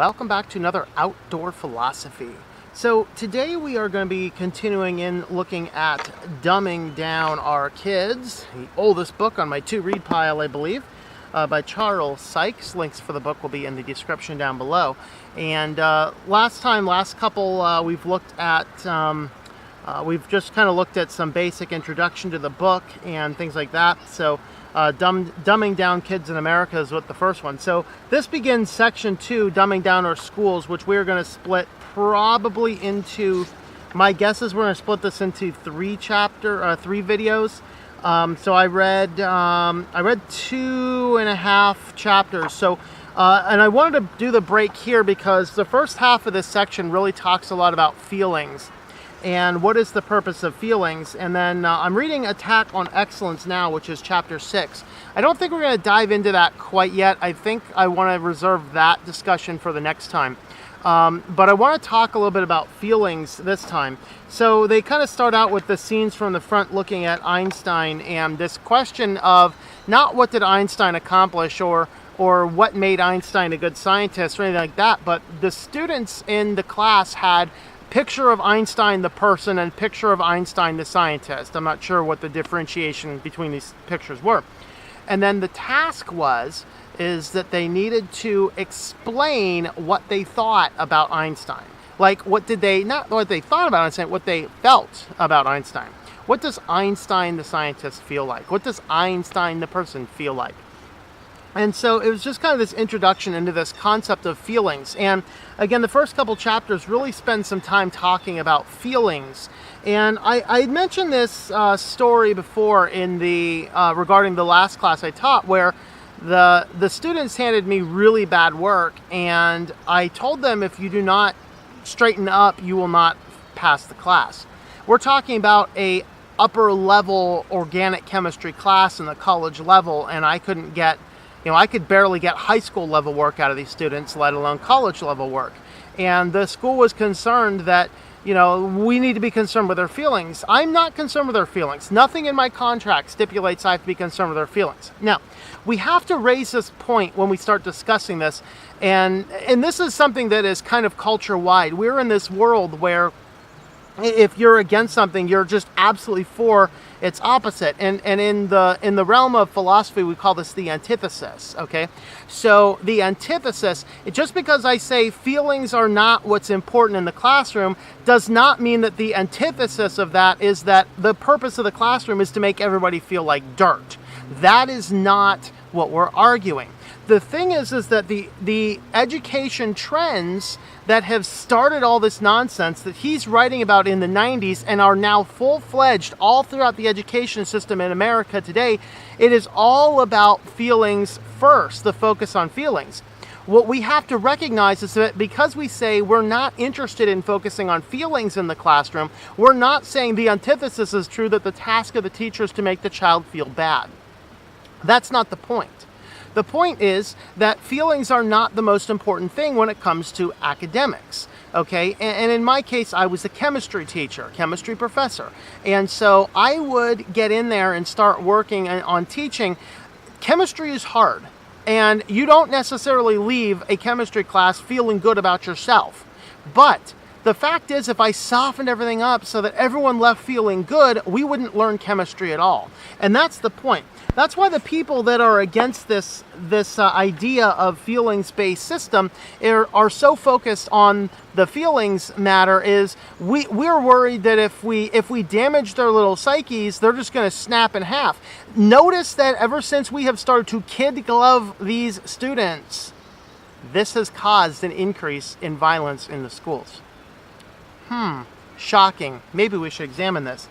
welcome back to another Outdoor Philosophy. So today we are going to be continuing in looking at Dumbing Down Our Kids, the oldest book on my to-read pile, I believe, by Charles Sykes. Links for the book will be in the description down below. And last couple, we've looked at, we've just kind of looked at some basic introduction to the book and things like that. So Dumbing Down Kids in America is what the first one. So this begins section 2, Dumbing Down Our Schools, which we're going to split probably into, my guess is we're going to split this into three videos. So I read 2.5 chapters. So and I wanted to do the break here because the first half of this section really talks a lot about feelings and what is the purpose of feelings. And then I'm reading Attack on Excellence now, which is chapter 6. I don't think we're going to dive into that quite yet. I think I want to reserve that discussion for the next time. But I want to talk a little bit about feelings this time. So they kind of start out with the scenes from the front looking at Einstein and this question of not what did Einstein accomplish or what made Einstein a good scientist or anything like that, but the students in the class had picture of Einstein the person and picture of Einstein the scientist. I'm not sure what the differentiation between these pictures were. And then the task is that they needed to explain what they thought about Einstein. Like not what they thought about Einstein, what they felt about Einstein. What does Einstein the scientist feel like? What does Einstein the person feel like? And so it was just kind of this introduction into this concept of feelings. And again, the first couple chapters really spend some time talking about feelings. And I mentioned this story before in the regarding the last class I taught, where the students handed me really bad work, and I told them if you do not straighten up, you will not pass the class. We're talking about a upper level organic chemistry class in the college level, and I couldn't get, I could barely get high school level work out of these students, let alone college level work. And the school was concerned that, we need to be concerned with their feelings. I'm not concerned with their feelings. Nothing in my contract stipulates I have to be concerned with their feelings. Now, we have to raise this point when we start discussing this, and this is something that is kind of culture-wide. We're in this world where if you're against something, you're just absolutely for its opposite. And in the realm of philosophy, we call this the antithesis, okay? So the antithesis, just because I say feelings are not what's important in the classroom, does not mean that the antithesis of that is that the purpose of the classroom is to make everybody feel like dirt. That is not what we're arguing. The thing is that the education trends that have started all this nonsense that he's writing about in the 90s and are now full-fledged all throughout the education system in America today, it is all about feelings first, the focus on feelings. What we have to recognize is that because we say we're not interested in focusing on feelings in the classroom, we're not saying the antithesis is true, that the task of the teacher is to make the child feel bad. That's not the point. The point is that feelings are not the most important thing when it comes to academics, okay? And in my case, I was a chemistry teacher, chemistry professor. And so I would get in there and start working on teaching. Chemistry is hard, and you don't necessarily leave a chemistry class feeling good about yourself. But the fact is, if I softened everything up so that everyone left feeling good, we wouldn't learn chemistry at all. And that's the point. That's why the people that are against this idea of feelings-based system are so focused on the feelings matter. Is we're worried that if we damage their little psyches, they're just going to snap in half. Notice that ever since we have started to kid glove these students, this has caused an increase in violence in the schools. Shocking. Maybe we should examine this.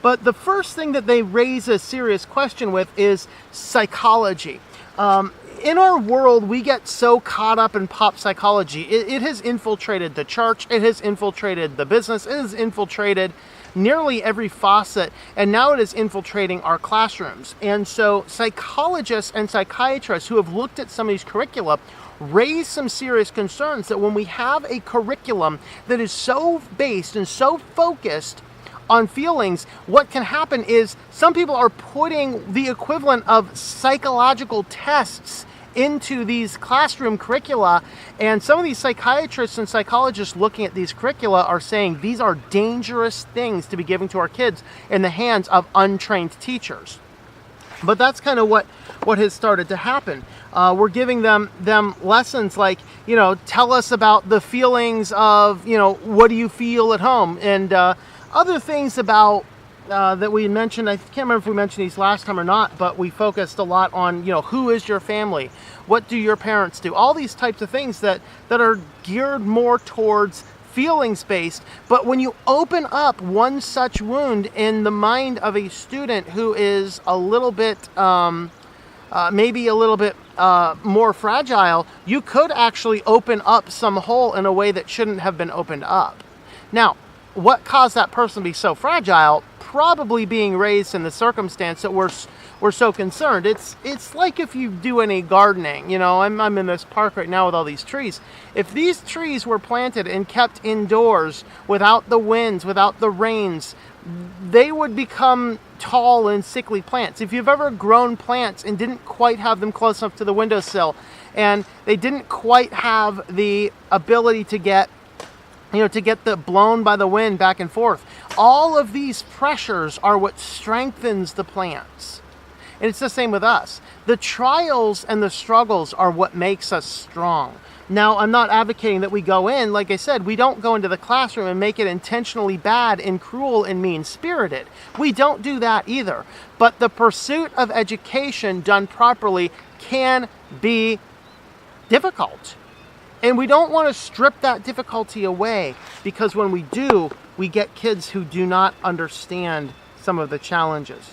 But the first thing that they raise a serious question with is psychology. In our world, we get so caught up in pop psychology. It has infiltrated the church, it has infiltrated the business, it has infiltrated nearly every faucet, and now it is infiltrating our classrooms. And so psychologists and psychiatrists who have looked at some of these curricula raise some serious concerns that when we have a curriculum that is so based and so focused on feelings, what can happen is some people are putting the equivalent of psychological tests into these classroom curricula. And some of these psychiatrists and psychologists looking at these curricula are saying these are dangerous things to be giving to our kids in the hands of untrained teachers. But that's kind of what has started to happen. We're giving them lessons like, tell us about the feelings of, what do you feel at home? And other things about that we mentioned. I can't remember if we mentioned these last time or not, but we focused a lot on, who is your family? What do your parents do? All these types of things that are geared more towards feelings-based. But when you open up one such wound in the mind of a student who is a little bit, maybe a little bit more fragile, you could actually open up some hole in a way that shouldn't have been opened up. Now, what caused that person to be so fragile? Probably being raised in the circumstance that we're so concerned. It's like if you do any gardening. I'm in this park right now with all these trees. If these trees were planted and kept indoors without the winds, without the rains, they would become tall and sickly plants. If you've ever grown plants and didn't quite have them close enough to the windowsill, and they didn't quite have the ability to get blown by the wind back and forth, all of these pressures are what strengthens the plants. And it's the same with us. The trials and the struggles are what makes us strong. Now, I'm not advocating that we go in, like I said, we don't go into the classroom and make it intentionally bad and cruel and mean-spirited. We don't do that either. But the pursuit of education done properly can be difficult. And we don't want to strip that difficulty away, because when we do, we get kids who do not understand some of the challenges.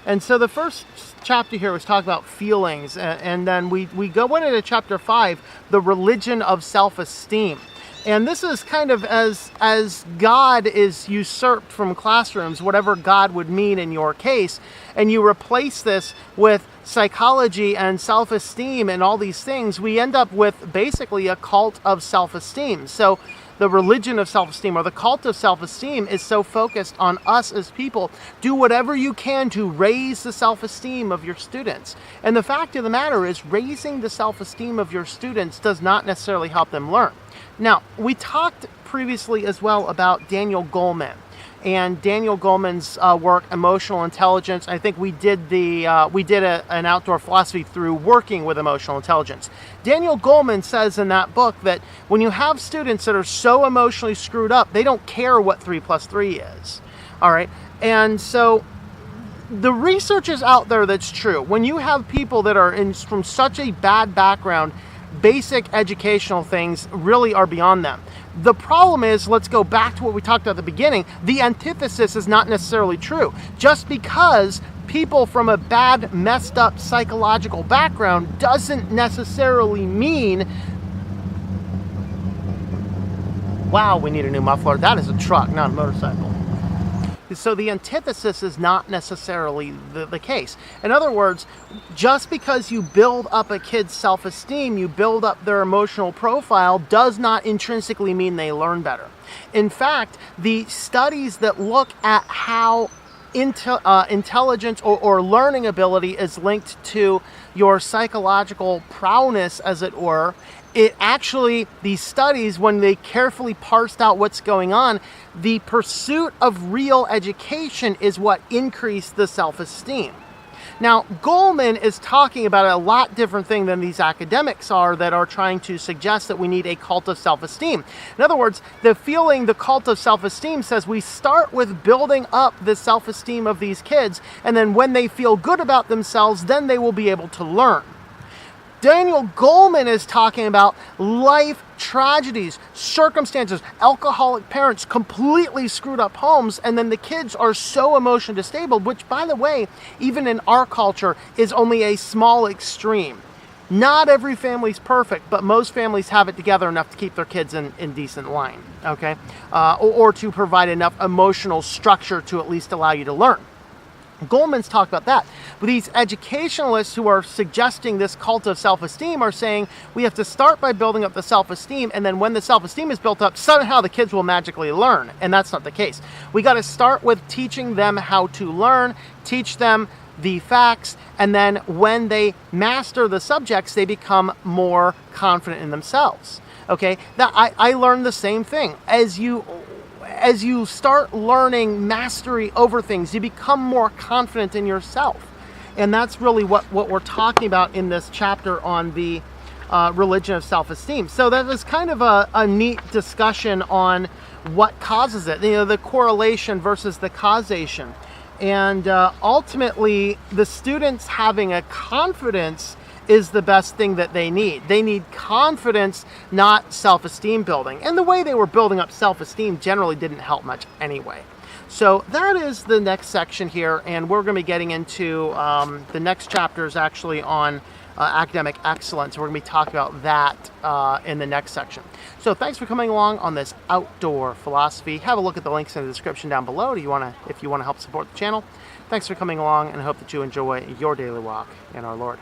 And so the first chapter here was talking about feelings, and then we go into chapter 5, the religion of self-esteem. And this is kind of as God is usurped from classrooms, whatever God would mean in your case, and you replace this with psychology and self-esteem and all these things, we end up with basically a cult of self-esteem. So the religion of self-esteem, or the cult of self-esteem, is so focused on us as people. Do whatever you can to raise the self-esteem of your students. And the fact of the matter is, raising the self-esteem of your students does not necessarily help them learn. Now, we talked previously as well about Daniel Goleman and Daniel Goleman's work, Emotional Intelligence. I think we did an outdoor philosophy through working with emotional intelligence. Daniel Goleman says in that book that when you have students that are so emotionally screwed up, they don't care what 3 + 3 is. All right, and so the research is out there that's true. When you have people that are from such a bad background, basic educational things really are beyond them. The problem is, let's go back to what we talked about at the beginning, the antithesis is not necessarily true. Just because people from a bad, messed up psychological background doesn't necessarily mean, wow, we need a new muffler. That is a truck, not a motorcycle. So the antithesis is not necessarily the case. In other words, just because you build up a kid's self-esteem, you build up their emotional profile, does not intrinsically mean they learn better. In fact, the studies that look at how intelligence or learning ability is linked to your psychological prowess, as it were, these studies, when they carefully parsed out what's going on, the pursuit of real education is what increased the self-esteem. Now, Goleman is talking about a lot different thing than these academics are that are trying to suggest that we need a cult of self-esteem. In other words, the cult of self-esteem says we start with building up the self-esteem of these kids, and then when they feel good about themselves, then they will be able to learn. Daniel Goleman is talking about life tragedies, circumstances, alcoholic parents, completely screwed up homes, and then the kids are so emotionally disabled, which, by the way, even in our culture, is only a small extreme. Not every family's perfect, but most families have it together enough to keep their kids in decent line, okay? Or to provide enough emotional structure to at least allow you to learn. Goleman's talked about that. But these educationalists who are suggesting this cult of self-esteem are saying we have to start by building up the self-esteem, and then when the self-esteem is built up, somehow the kids will magically learn. And that's not the case. We got to start with teaching them how to learn, teach them the facts, and then when they master the subjects, they become more confident in themselves. Okay, now I learned the same thing. As you start learning mastery over things, you become more confident in yourself. And that's really what we're talking about in this chapter on the religion of self-esteem. So that was kind of a neat discussion on what causes it, the correlation versus the causation. And ultimately, the students having a confidence is the best thing that they need. They need confidence, not self-esteem building. And the way they were building up self-esteem generally didn't help much anyway. So that is the next section here, and we're going to be getting into the next chapter is actually on academic excellence. We're going to be talking about that in the next section. So thanks for coming along on this outdoor philosophy. Have a look at the links in the description down below if you want to help support the channel. Thanks for coming along, and I hope that you enjoy your daily walk in our Lord.